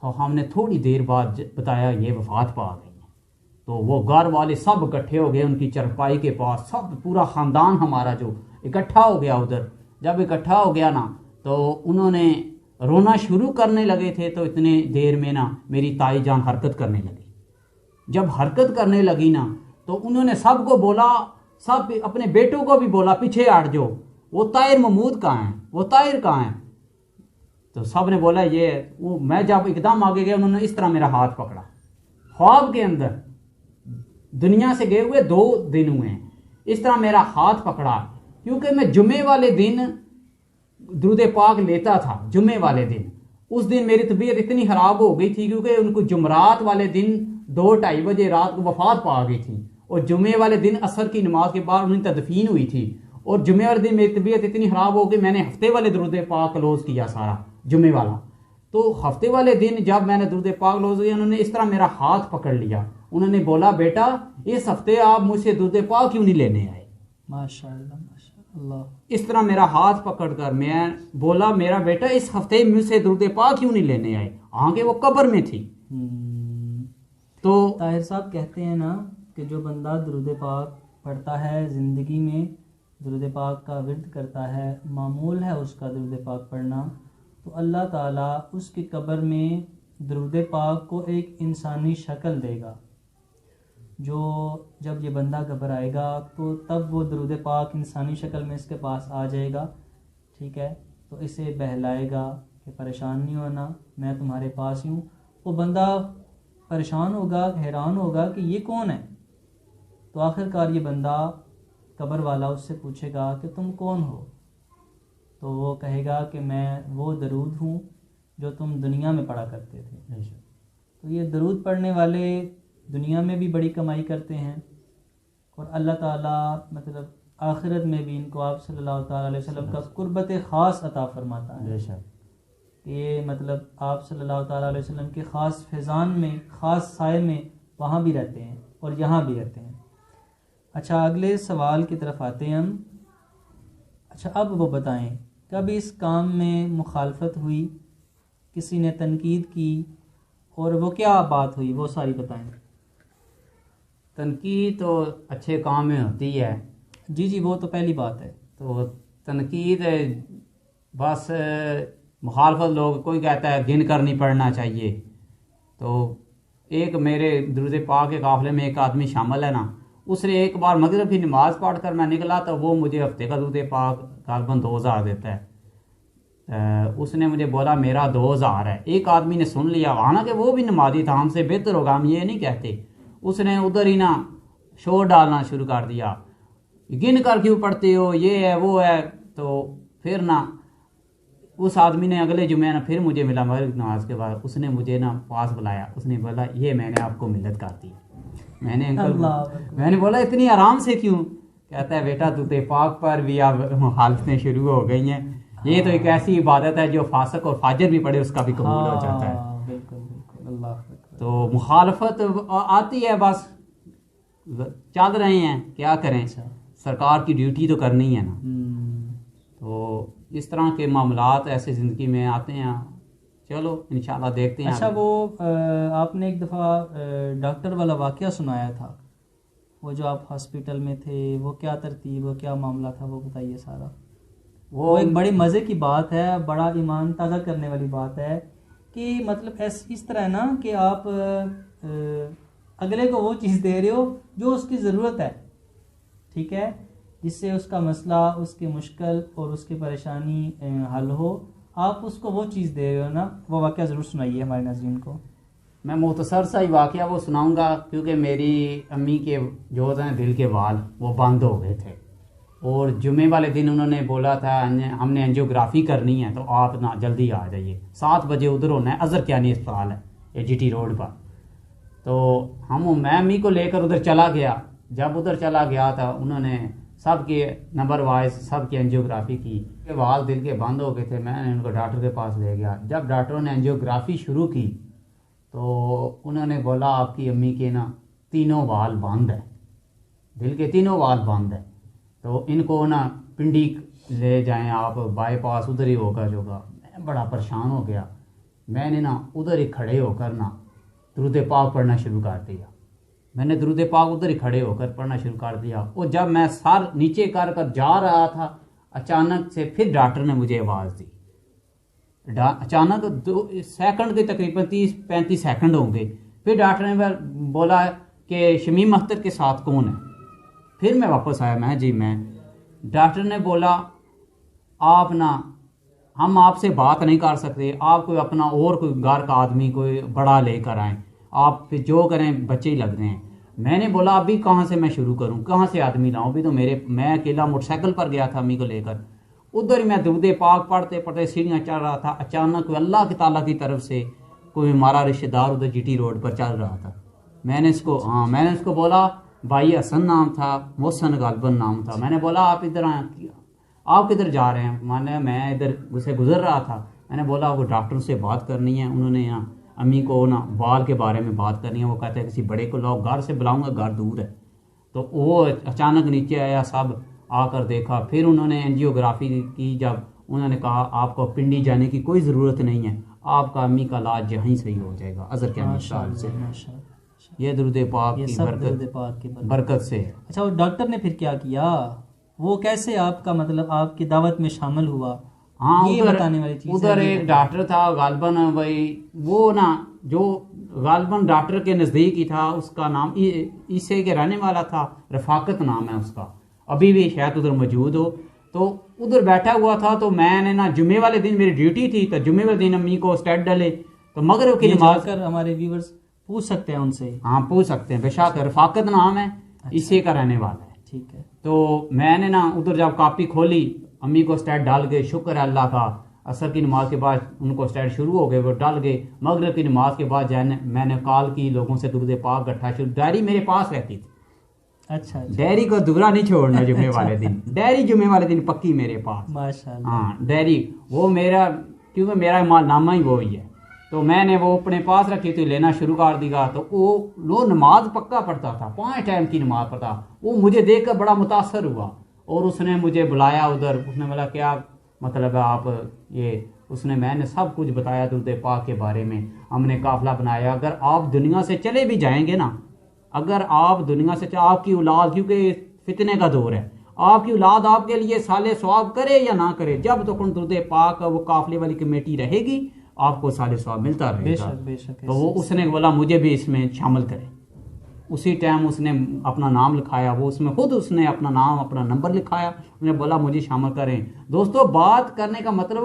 تو ہم نے تھوڑی دیر بعد بتایا یہ وفات پا گئی ہیں۔ تو وہ گھر والے سب اکٹھے ہو گئے ان کی چرپائی کے پاس، سب پورا خاندان ہمارا جو اکٹھا ہو گیا ادھر۔ جب اکٹھا ہو گیا نا تو انہوں نے رونا شروع کرنے لگے تھے، تو اتنے دیر میں نا میری تائی جان حرکت کرنے لگی۔ جب حرکت کرنے لگی نا تو انہوں نے سب کو بولا، سب اپنے بیٹوں کو بھی بولا پیچھے ہٹ جاؤ، وہ طاہر محمود کہاں ہیں، وہ طاہر کہاں ہیں؟ تو سب نے بولا یہ میں جب ایک دم آگے گیا، انہوں نے اس طرح میرا ہاتھ پکڑا، خواب کے اندر، دنیا سے گئے ہوئے 2 دن ہوئے ہیں، اس طرح میرا ہاتھ پکڑا، کیونکہ میں جمعے والے دن درود پاک لیتا تھا، جمعے والے دن۔ اس دن میری طبیعت اتنی خراب ہو گئی تھی کیونکہ ان کو جمعرات والے دن 2-2:30 بجے رات کو وفات پا گئی تھی، اور جمعے والے دن عصر کی نماز کے بعد ان کی تدفین ہوئی تھی، اور جمعے والے دن میری طبیعت اتنی خراب ہو گئی، میں نے ہفتے والے درود پاک کلوز کیا سارا جمعے والا۔ تو ہفتے والے دن جب میں نے درود پاک کلوز کیا، انہوں نے اس طرح میرا ہاتھ پکڑ لیا، انہوں نے بولا بیٹا اس ہفتے آپ مجھ سے درود پاک کیوں نہیں لینے آئے؟ ماشاء اللہ ماشاء اللہ۔ اس طرح میرا ہاتھ پکڑ کر میں بولا میرا بیٹا اس ہفتے مجھ سے درود پاک کیوں نہیں لینے آئے؟ آگے وہ قبر میں تھی۔ تو طاہر صاحب کہتے ہیں نا کہ جو بندہ درود پاک پڑھتا ہے، زندگی میں درود پاک کا ورد کرتا ہے، معمول ہے اس کا درود پاک پڑھنا، تو اللہ تعالیٰ اس کی قبر میں درود پاک کو ایک انسانی شکل دے گا، جو جب یہ بندہ قبر آئے گا تو تب وہ درود پاک انسانی شکل میں اس کے پاس آ جائے گا، ٹھیک ہے، تو اسے بہلائے گا کہ پریشان نہیں ہونا، میں تمہارے پاس ہی ہوں۔ وہ بندہ پریشان ہوگا، حیران ہوگا کہ یہ کون ہے، تو آخر کار یہ بندہ قبر والا اس سے پوچھے گا کہ تم کون ہو؟ تو وہ کہے گا کہ میں وہ درود ہوں جو تم دنیا میں پڑھا کرتے تھے۔ تو یہ درود پڑھنے والے دنیا میں بھی بڑی کمائی کرتے ہیں، اور اللہ تعالیٰ مطلب آخرت میں بھی ان کو آپ صلی اللہ تعالیٰ علیہ وسلم کا قربت خاص عطا فرماتا ہے، کہ یہ مطلب آپ صلی اللہ تعالیٰ علیہ وسلم کے خاص فیضان میں، خاص سائے میں وہاں بھی رہتے ہیں اور یہاں بھی رہتے ہیں۔ اچھا اگلے سوال کی طرف آتے ہیں ہم۔ اچھا اب وہ بتائیں کبھی اس کام میں مخالفت ہوئی، کسی نے تنقید کی، اور وہ کیا بات ہوئی وہ ساری بتائیں۔ تنقید تو اچھے کام میں ہوتی ہے۔ جی وہ تو پہلی بات ہے۔ تو تنقید بس مخالفت لوگ کوئی کہتا ہے گن کر نہیں پڑھنا چاہیے، تو ایک میرے درود پاک کے قافلے میں ایک آدمی شامل ہے نا، اس نے ایک بار مغرب کی نماز پڑھ کر میں نکلا تو وہ مجھے ہفتے کا درود پاک غالباً 2000 دیتا ہے۔ اس نے مجھے بولا میرا 2000 ہے۔ ایک آدمی نے سن لیا، حالانکہ وہ بھی نمازی تھا، ہم سے بہتر ہوگا، ہم یہ نہیں کہتے۔ اس نے ادھر ہی نا شور ڈالنا شروع کر دیا، گن کر کیوں پڑھتے ہو، یہ ہے وہ ہے۔ تو پھر نا اس آدمی نے اگلے جمعہ نا پھر مجھے ملا مغرب نماز کے بعد، اس نے مجھے نا پاس بلایا، اس نے بولا یہ میں نے آپ کو ملت کر دی۔ میں نے بولا اتنی آرام سے کیوں؟ کہتا ہے بیٹا درود پاک پر بھی اب مخالفتیں شروع ہو گئی ہیں، یہ تو ایک ایسی عبادت ہے جو فاسق اور فاجر بھی پڑھے اس کا بھی قبول ہو جاتا ہے۔ بالکل اللہ۔ تو مخالفت آتی ہے، بس چل رہے ہیں، کیا کریں، سرکار کی ڈیوٹی تو کرنی ہے نا۔ تو اس طرح کے معاملات ایسے زندگی میں آتے ہیں، چلو انشاءاللہ دیکھتے ہیں۔ اچھا وہ آپ نے ایک دفعہ ڈاکٹر والا واقعہ سنایا تھا، وہ جو آپ ہاسپٹل میں تھے، وہ کیا ترتیب، وہ کیا معاملہ تھا، وہ بتائیے سارا۔ وہ ایک بڑی مزے کی بات ہے، بڑا ایمان تازہ کرنے والی بات ہے کہ مطلب اس طرح ہے نا کہ آپ اگلے کو وہ چیز دے رہے ہو جو اس کی ضرورت ہے، ٹھیک ہے، جس سے اس کا مسئلہ، اس کی مشکل اور اس کی پریشانی حل ہو، آپ اس کو وہ چیز دے رہے ہو نا۔ وہ واقعہ ضرور سنائیے ہمارے ناظرین کو۔ میں مختصر سا ہی واقعہ وہ سناؤں گا، کیونکہ میری امی کے جو ہیں دل کے وال وہ بند ہو گئے تھے، اور جمعے والے دن انہوں نے بولا تھا ہم نے انجیوگرافی کرنی ہے، تو آپ نا جلدی آ جائیے، 7 بجے ادھر ہونا ہے، اظہر کیانی اسپتال ہے یہ جی ٹی روڈ پر۔ تو میں امی کو لے کر ادھر چلا گیا۔ جب ادھر چلا گیا تھا انہوں نے سب کے نمبر وائز سب کی انجیوگرافی کی، وال دل کے بند ہو گئے تھے، میں نے ان کو ڈاکٹر کے پاس لے گیا۔ جب ڈاکٹروں نے انجیوگرافی شروع کی تو انہوں نے بولا آپ کی امی کے نا تینوں وال بند ہیں، دل کے تینوں وال بند ہیں، تو ان کو نا پنڈی لے جائیں آپ، بائی پاس ادھر ہی ہوگا جوگا۔ میں بڑا پریشان ہو گیا، میں نے نا ادھر ہی کھڑے ہو کر نا درود پاک پڑھنا شروع کر دیا۔ میں نے درود پاک ادھر ہی کھڑے ہو کر پڑھنا شروع کر دیا، اور جب میں سر نیچے کر جا رہا تھا، اچانک سے پھر ڈاکٹر نے مجھے آواز دی۔ اچانک 2 سیکنڈ کے تقریباً 30-35 سیکنڈ ہوں گے، پھر ڈاکٹر نے بولا کہ شمیم اختر کے ساتھ کون ہے؟ پھر میں واپس آیا، میں جی میں۔ ڈاکٹر نے بولا آپ نا ہم آپ سے بات نہیں کر سکتے، آپ کوئی اپنا اور کوئی گھر کا آدمی کوئی بڑا لے کر آئیں، آپ پھر جو کریں بچے ہی لگ رہے ہیں۔ میں نے بولا ابھی کہاں سے میں شروع کروں، کہاں سے آدمی لاؤں؟ ابھی تو میں اکیلا موٹر سائیکل پر گیا تھا امی کو لے کر، ادھر ہی میں درود پاک پڑھتے پڑھتے سیڑھیاں چڑھ رہا تھا، اچانک کوئی اللہ کی تعالیٰ کی طرف سے کوئی ہمارا رشتہ دار ادھر جی ٹی روڈ پر چل رہا تھا۔ میں نے اس کو بولا، بھائی حسن نام تھا، محسن غالباً نام تھا۔ میں نے بولا آپ ادھر آئیں، آپ کدھر جا رہے ہیں؟ میں ادھر سے گزر رہا تھا۔ میں نے بولا وہ ڈاکٹر سے بات کرنی ہے، انہوں نے امی کو نا بال کے بارے میں بات کرنی ہے، وہ کہتے ہیں کسی بڑے کو لاؤ، گھر سے بلاؤں گا، گھر دور ہے۔ تو وہ اچانک نیچے آیا، سب آ کر دیکھا، پھر انہوں نے انجیوگرافی کی۔ جب انہوں نے کہا آپ کو پنڈی جانے کی کوئی ضرورت نہیں ہے، آپ کا امی کا علاج یہیں صحیح ہو جائے گا، اظہر کیانی اسپتال سے۔ یہ درود پاک کی برکت سے۔ اچھا وہ ڈاکٹر نے پھر کیا کیا؟ وہ کیسے آپ کا مطلب آپ کی دعوت میں شامل ہوا؟ ہاں یہ بتانے والی چیز ادھر ایک ڈاکٹر تھا غالباً، بھائی وہ نا جو غالباً ڈاکٹر کے نزدیک ہی تھا، اس کا نام عیسے کے رہنے والا تھا، رفاقت نام ہے اس کا، ابھی بھی شاید ادھر موجود ہو۔ تو ادھر بیٹھا ہوا تھا، تو میں نے نا جمعے والے دن میری ڈیوٹی تھی، تو جمعے والے دن امی کو اسٹیٹ ڈالے، تو مغرب کی نماز کر ہمارے ویورز پوچھ سکتے ہیں ان سے، ہاں پوچھ سکتے ہیں، بے شک رفاقت نام ہے، عیسے کا رہنے والا ہے، ٹھیک ہے۔ تو میں نے نا ادھر جب کاپی کھولی، امی کو اسٹیٹ ڈال گئے، شکر ہے اللہ کا، عصر کی نماز کے بعد ان کو اسٹیٹ شروع ہو گئے، وہ ڈال گئے۔ مغرب کی نماز کے بعد میں نے کال کی، لوگوں سے درود پاک گٹھا شروع، ڈائری میرے پاس رہتی تھی، اچھا ڈائری کو دوسرا نہیں چھوڑنا جمعے والے دن، ڈائری جمعے والے دن پکی میرے پاس، ماشاءاللہ۔ ہاں ڈائری وہ میرا، کیونکہ میرا مال نامہ ہی وہی ہے، تو میں نے وہ اپنے پاس رکھی تھی، لینا شروع کر دیا. تو وہ نماز پکا پڑھتا تھا، 5 ٹائم کی نماز پڑھتا. وہ مجھے دیکھ کر بڑا متاثر ہوا اور اس نے مجھے بلایا ادھر. اس نے بولا کیا مطلب ہے آپ یہ، میں نے سب کچھ بتایا درود پاک کے بارے میں. ہم نے قافلہ بنایا. اگر آپ دنیا سے چلے بھی جائیں گے نا، اگر آپ دنیا سے آپ کی اولاد، کیونکہ فتنے کا دور ہے، آپ کی اولاد آپ کے لیے سال ثواب کرے یا نہ کرے، جب تک درود پاک وہ قافلے والی کمیٹی رہے گی آپ کو سال ثواب ملتا رہے گا. تو وہ اس نے بولا مجھے بھی اس میں شامل کرے. اسی ٹائم اس نے اپنا نام لکھایا. وہ اس میں خود اس نے اپنا نام اپنا نمبر لکھایا. اس نے بولا مجھے شامل کریں. دوستو بات کرنے کا مطلب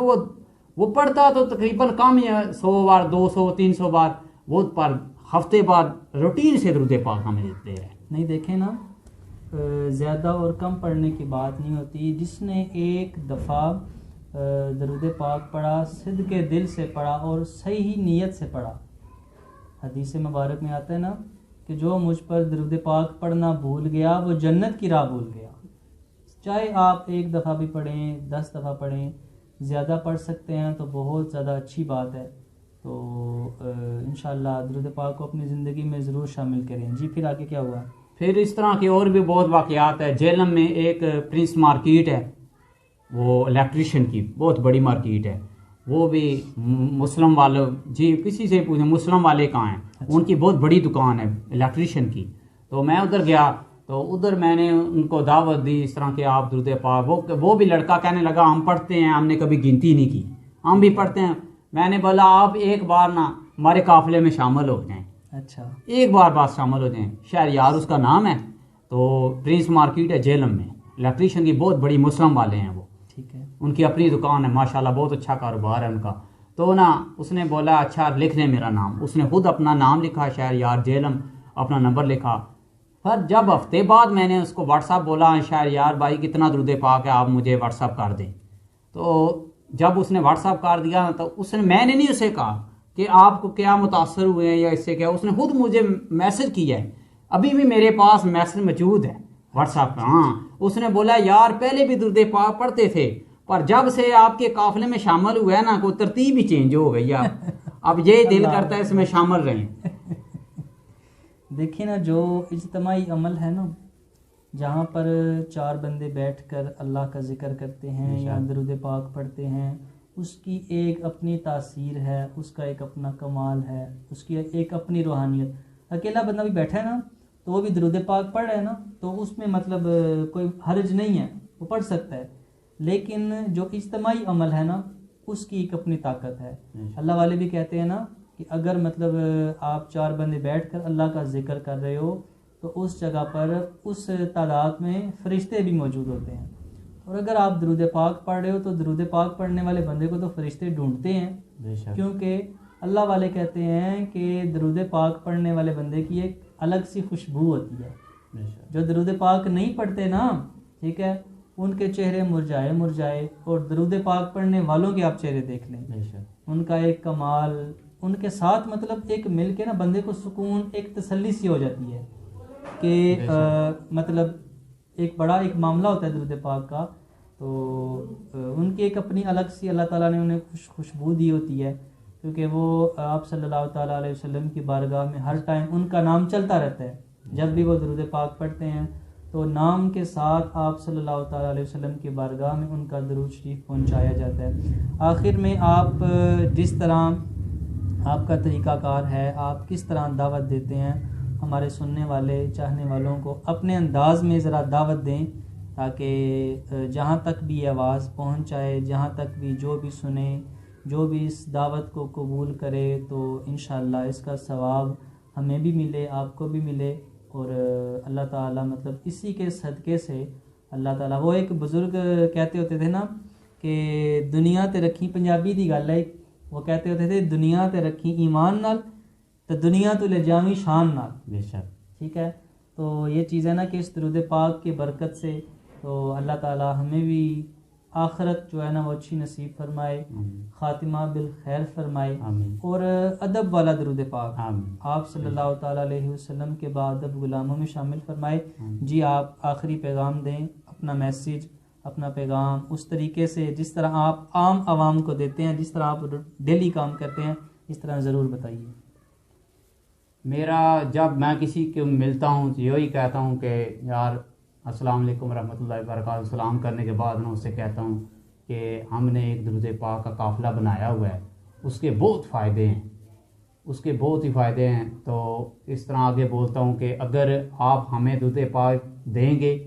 وہ پڑھتا تو تقریباً کم ہی 100 بار 200 300 بار، وہ پر ہفتے بعد روٹین سے درود پاک ہمیں دیتے ہیں. نہیں دیکھیں نا، زیادہ اور کم پڑھنے کی بات نہیں ہوتی. جس نے ایک دفعہ درود پاک پڑھا، صدق دل سے پڑھا اور صحیح نیت سے پڑھا، حدیث مبارک میں آتا ہے نا کہ جو مجھ پر درود پاک پڑھنا بھول گیا وہ جنت کی راہ بھول گیا. چاہے آپ 1 دفعہ بھی پڑھیں، 10 دفعہ پڑھیں، زیادہ پڑھ سکتے ہیں تو بہت زیادہ اچھی بات ہے. تو انشاءاللہ درود پاک کو اپنی زندگی میں ضرور شامل کریں. جی پھر آگے کیا ہوا؟ پھر اس طرح کے اور بھی بہت واقعات ہیں. جہلم میں ایک پرنس مارکیٹ ہے، وہ الیکٹریشین کی بہت بڑی مارکیٹ ہے. وہ بھی مسلم والے، جی کسی سے پوچھیں مسلم والے کہاں ہیں، ان کی بہت بڑی دکان ہے الیکٹریشین کی. تو میں ادھر گیا تو ادھر میں نے ان کو دعوت دی اس طرح کہ آپ درود پاک. وہ بھی لڑکا کہنے لگا ہم پڑھتے ہیں، ہم نے کبھی گنتی نہیں کی، ہم بھی پڑھتے ہیں. میں نے بولا آپ ایک بار نا ہمارے قافلے میں شامل ہو جائیں. اچھا، ایک بار بات شامل ہو جائیں. شہریار اس کا نام ہے. تو پرنس مارکیٹ ہے جہلم میں، الیکٹریشین کی بہت بڑی مسلم والے ہیں. وہ ٹھیک ہے، ان کی اپنی دکان ہے ماشاءاللہ، بہت اچھا کاروبار ہے ان کا. تو نا اس نے بولا اچھا لکھ لیں میرا نام. اس نے خود اپنا نام لکھا، شہریار جہلم، اپنا نمبر لکھا. پھر جب ہفتے بعد میں نے اس کو واٹس ایپ بولا شہریار بھائی کتنا درود پاک ہے آپ مجھے واٹس ایپ کر دیں. تو جب اس نے واٹس ایپ کر دیا تو میں نے نہیں اسے کہا کہ آپ کو کیا متاثر ہوئے ہیں یا اس سے کیا. اس نے خود مجھے میسج کیا ہے، ابھی بھی میرے پاس میسج موجود ہے واٹس ایپ پہ. ہاں اس نے بولا یار پہلے بھی درود پاک پڑھتے تھے پر جب سے آپ کے قافلے میں شامل ہوئے ہے نا کوئی ترتیب ہی چینج ہو گئی ہے، اب یہ دل کرتا ہے اس میں شامل رہیں. دیکھیں نا جو اجتماعی عمل ہے نا، جہاں پر 4 بندے بیٹھ کر اللہ کا ذکر کرتے ہیں یا درود پاک پڑھتے ہیں، اس کی ایک اپنی تاثیر ہے، اس کا ایک اپنا کمال ہے، اس کی ایک اپنی روحانیت. اکیلا بندہ بھی بیٹھا ہے نا تو وہ بھی درود پاک پڑھ رہا ہے نا، تو اس میں مطلب کوئی حرج نہیں ہے، وہ پڑھ سکتا ہے. لیکن جو اجتماعی عمل ہے نا اس کی ایک اپنی طاقت ہے. اللہ والے بھی کہتے ہیں نا کہ اگر مطلب آپ 4 بندے بیٹھ کر اللہ کا ذکر کر رہے ہو تو اس جگہ پر اس تعداد میں فرشتے بھی موجود ہوتے ہیں. اور اگر آپ درود پاک پڑھ رہے ہو تو درود پاک پڑھنے والے بندے کو تو فرشتے ڈھونڈتے ہیں، کیونکہ اللہ والے کہتے ہیں کہ درود پاک پڑھنے والے بندے کی ایک الگ سی خوشبو ہوتی ہے. جو درود پاک نہیں پڑھتے نا، ٹھیک ہے، ان کے چہرے مرجھائے اور درود پاک پڑھنے والوں کے آپ چہرے دیکھ لیں، ان کا ایک کمال، ان کے ساتھ مطلب ایک مل کے نا بندے کو سکون، ایک تسلی سی ہو جاتی ہے کہ مطلب ایک بڑا ایک معاملہ ہوتا ہے درود پاک کا. تو ان کی ایک اپنی الگ سی اللہ تعالیٰ نے انہیں خوشبو دی ہوتی ہے، کیونکہ وہ آپ صلی اللہ تعالیٰ علیہ وسلم کی بارگاہ میں ہر ٹائم ان کا نام چلتا رہتا ہے. جب بھی وہ درود پاک پڑھتے ہیں تو نام کے ساتھ آپ صلی اللہ تعالیٰ علیہ وسلم کی بارگاہ میں ان کا درود شریف پہنچایا جاتا ہے. آخر میں آپ جس طرح آپ کا طریقہ کار ہے، آپ کس طرح دعوت دیتے ہیں، ہمارے سننے والے چاہنے والوں کو اپنے انداز میں ذرا دعوت دیں تاکہ جہاں تک بھی یہ آواز پہنچ جائے، جہاں تک بھی جو بھی سنے، جو بھی اس دعوت کو قبول کرے، تو انشاءاللہ اس کا ثواب ہمیں بھی ملے، آپ کو بھی ملے. اور اللہ تعالیٰ مطلب اسی کے صدقے سے اللہ تعالیٰ، وہ ایک بزرگ کہتے ہوتے تھے نا کہ دنیا تے رکھی، پنجابی دی گل ہے، وہ کہتے ہوتے تھے دنیا تے رکھی ایمان نال تو دنیا تو لے جاویں شان نال. بے شک، ٹھیک ہے. تو یہ چیز ہے نا کہ اس درود پاک کی برکت سے تو اللہ تعالیٰ ہمیں بھی آخرت جو ہے نا وہ اچھی نصیب فرمائے، خاتمہ بالخیر فرمائے، اور ادب والا درود پاک آپ صلی اللہ تعالیٰ علیہ وسلم کے بعد ادب غلاموں میں شامل فرمائے. جی آپ آخری پیغام دیں، اپنا میسیج، اپنا پیغام اس طریقے سے جس طرح آپ عام عوام کو دیتے ہیں، جس طرح آپ ڈیلی کام کرتے ہیں، اس طرح ضرور بتائیے۔ میرا جب میں کسی کو ملتا ہوں تو یہی کہتا ہوں کہ یار السلام علیکم ورحمۃ اللہ وبرکاتہ، سلام کرنے کے بعد میں اس سے کہتا ہوں کہ ہم نے ایک درود پاک کا قافلہ بنایا ہوا ہے، اس کے بہت فائدے ہیں، اس کے بہت ہی فائدے ہیں۔ تو اس طرح آگے بولتا ہوں کہ اگر آپ ہمیں درود پاک دیں گے،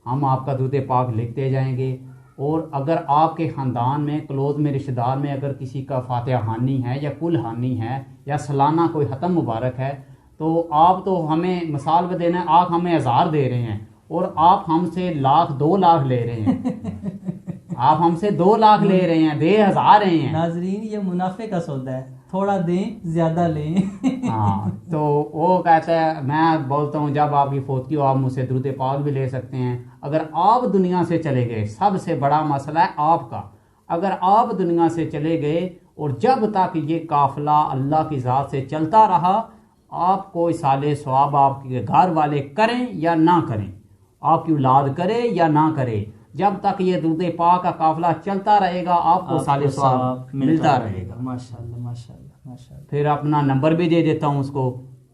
ہم آپ کا درود پاک لکھتے جائیں گے، اور اگر آپ کے خاندان میں کلوز میں رشتہ دار میں اگر کسی کا فاتحہ خوانی ہے یا کل خوانی ہے یا سالانہ کوئی ختم مبارک ہے، تو آپ تو ہمیں مثال پہ دینا ہے، آپ ہمیں 1000 دے رہے ہیں اور آپ ہم سے 1,00,000 2,00,000 لے رہے ہیں، آپ ہم سے 2,00,000 لے رہے ہیں، 1000 رہے ہیں۔ ناظرین یہ منافع کا سودا ہے، تھوڑا دیں زیادہ لیں۔ ہاں تو وہ کہتا ہے، میں بولتا ہوں جب آپ کی فوت ہو آپ مجھ سے درود پاک بھی لے سکتے ہیں۔ اگر آپ دنیا سے چلے گئے، سب سے بڑا مسئلہ ہے آپ کا، اگر آپ دنیا سے چلے گئے اور جب تک یہ قافلہ اللہ کی ذات سے چلتا رہا، آپ کو اصالہ ثواب آپ کے گھر والے کریں یا نہ کریں، آپ کی اولاد کرے یا نہ کرے، جب تک یہ درود پاک کا قافلہ چلتا رہے گا آپ کو اصالہ ثواب ملتا رہے گا۔ ماشاءاللہ ماشاءاللہ ماشاءاللہ۔ پھر اپنا نمبر بھی دے دیتا ہوں اس کو،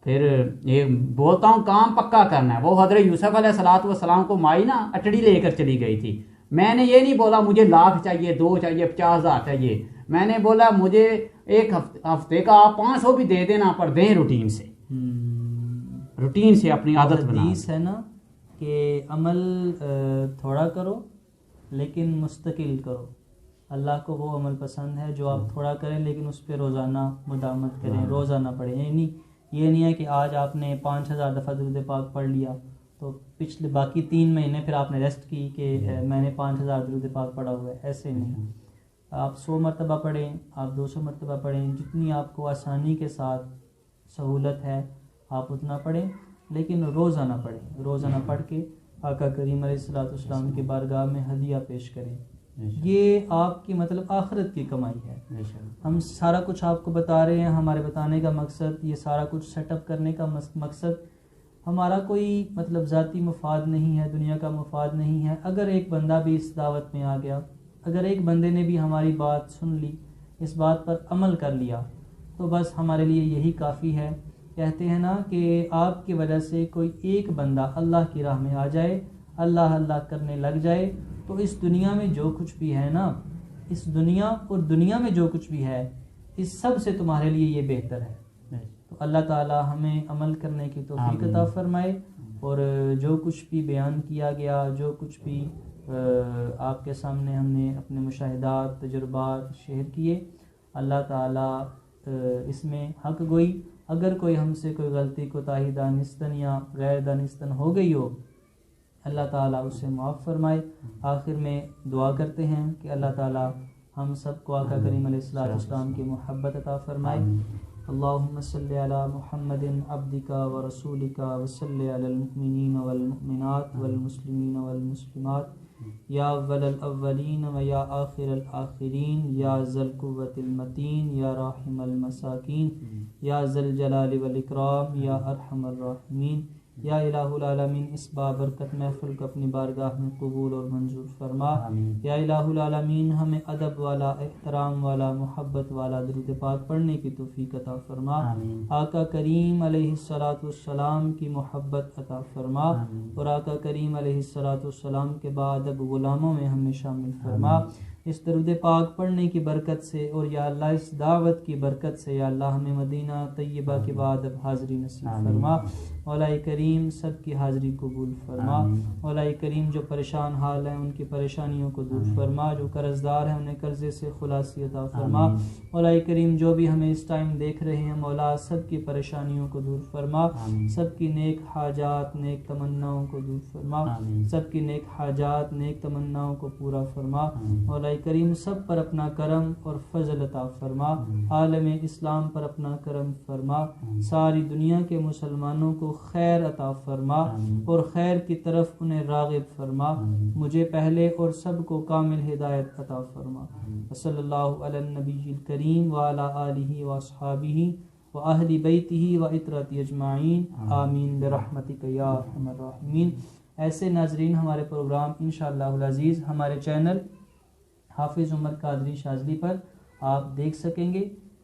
پھر یہ بولتا ہوں کام پکا کرنا ہے۔ وہ حضرت یوسف علیہ السلام کو مائی نا اٹڑی لے کر چلی گئی تھی، میں نے یہ نہیں بولا مجھے 1,00,000 چاہیے، 2 چاہیے، 50,000 چاہیے، میں نے بولا مجھے ایک ہفتے کا آپ 500 بھی دے دینا، پر دیں روٹین سے، روٹین سے اپنی عادت بنا۔ حدیث ہے نا کہ عمل تھوڑا کرو لیکن مستقل کرو، اللہ کو وہ عمل پسند ہے جو آپ تھوڑا کریں لیکن اس پہ روزانہ مداومت کریں، روزانہ پڑھیں۔ یہ نہیں ہے کہ آج آپ نے 5,000 دفعہ درود پاک پڑھ لیا تو پچھلے باقی 3 مہینے پھر آپ نے ریسٹ کی کہ میں نے 5,000 درود پاک پڑھا ہوا ہے، ایسے نہیں۔ آپ 100 مرتبہ پڑھیں، آپ 200 مرتبہ پڑھیں، جتنی آپ کو آسانی کے ساتھ سہولت ہے آپ اتنا پڑھیں، لیکن روزانہ پڑھیں، روزانہ پڑھ کے آقا کریم علیہ السلام کی بارگاہ میں ہدیہ پیش کریں۔ یہ آپ کی مطلب آخرت کی کمائی ہے۔ ہم سارا کچھ آپ کو بتا رہے ہیں، ہمارے بتانے کا مقصد، یہ سارا کچھ سیٹ اپ کرنے کا مقصد ہمارا کوئی مطلب ذاتی مفاد نہیں ہے، دنیا کا مفاد نہیں ہے۔ اگر ایک بندہ بھی اس دعوت میں آ گیا، اگر ایک بندے نے بھی ہماری بات سن لی، اس بات پر عمل کر لیا، تو بس ہمارے لیے یہی کافی ہے۔ کہتے ہیں نا کہ آپ کی وجہ سے کوئی ایک بندہ اللہ کی راہ میں آ جائے، اللہ اللہ کرنے لگ جائے، تو اس دنیا میں جو کچھ بھی ہے نا، اس دنیا اور دنیا میں جو کچھ بھی ہے، اس سب سے تمہارے لیے یہ بہتر ہے۔ تو اللہ تعالی ہمیں عمل کرنے کی توفیق عطا فرمائے، اور جو کچھ بھی بیان کیا گیا، جو کچھ بھی آپ کے سامنے ہم نے اپنے مشاہدات تجربات شیئر کیے، اللہ تعالی اس میں حق گوئی، اگر کوئی ہم سے کوئی غلطی کوتاہی دانستن یا غیر دانستن ہو گئی ہو، اللہ تعالیٰ اسے معاف فرمائے۔ آخر میں دعا کرتے ہیں کہ اللہ تعالیٰ ہم سب کو آقا کریم علیہ السلام کی محبت عطا فرمائے۔ اللہم صلی علی محمد عبدک و رسولک و صلی علی المؤمنین والمؤمنات والمسلمین والمسلمات، یا اول الاولین و یا آخر الآخرین، یا ذی القوة المتین، یا راحم المساکین، یا ذی الجلال والاکرام، یا ارحم الراحمین۔ یا الہ العالمین، اس بابرکت محفل کو اپنی بارگاہ میں قبول اور منظور فرما۔ یا الہ العالمین، ہمیں ادب والا، احترام والا، محبت والا درود پاک پڑھنے کی توفیق عطا فرما۔ آقا کریم علیہ السلام کی محبت عطا فرما، اور آقا کریم علیہ السلام کے بعد اب غلاموں میں ہمیں شامل فرما۔ اس درود پاک پڑھنے کی برکت سے، اور یا اللہ اس دعوت کی برکت سے، یا اللہ ہمیں مدینہ طیبہ کے بعد اب حاضری نصیب فرما۔ مولا کریم سب کی حاضری قبول فرما۔ مولا کریم جو پریشان حال ہیں ان کی پریشانیوں کو دور فرما، جو قرض دار ہیں انہیں قرضے سے خلاصی عطا فرما۔ مولا کریم جو بھی ہمیں اس ٹائم دیکھ رہے ہیں، مولا سب کی پریشانیوں کو دور فرما، سب کی نیک حاجات نیک تمناؤں کو دور فرما، سب کی نیک حاجات نیک تمناؤں کو پورا فرما۔ مولا کریم سب پر اپنا کرم اور فضل عطا فرما، عالم اسلام پر اپنا کرم فرما، ساری دنیا کے مسلمانوں کو خیر عطا فرما، اور خیر کی طرف انہیں راغب فرما، مجھے پہلے اور سب کو کامل ہدایت عطا فرما۔ صلی اللہ علی النبی الکریم وعلی آلہ واصحابہ واہل بیتہ وعطرتہ اجمعین، آمین برحمتک یا ارحم الراحمین۔ ایسے ناظرین ہمارے پروگرام انشاءاللہ العزیز ہمارے چینل حافظ عمر قادری شاذلی پر آپ دیکھ سکیں گے۔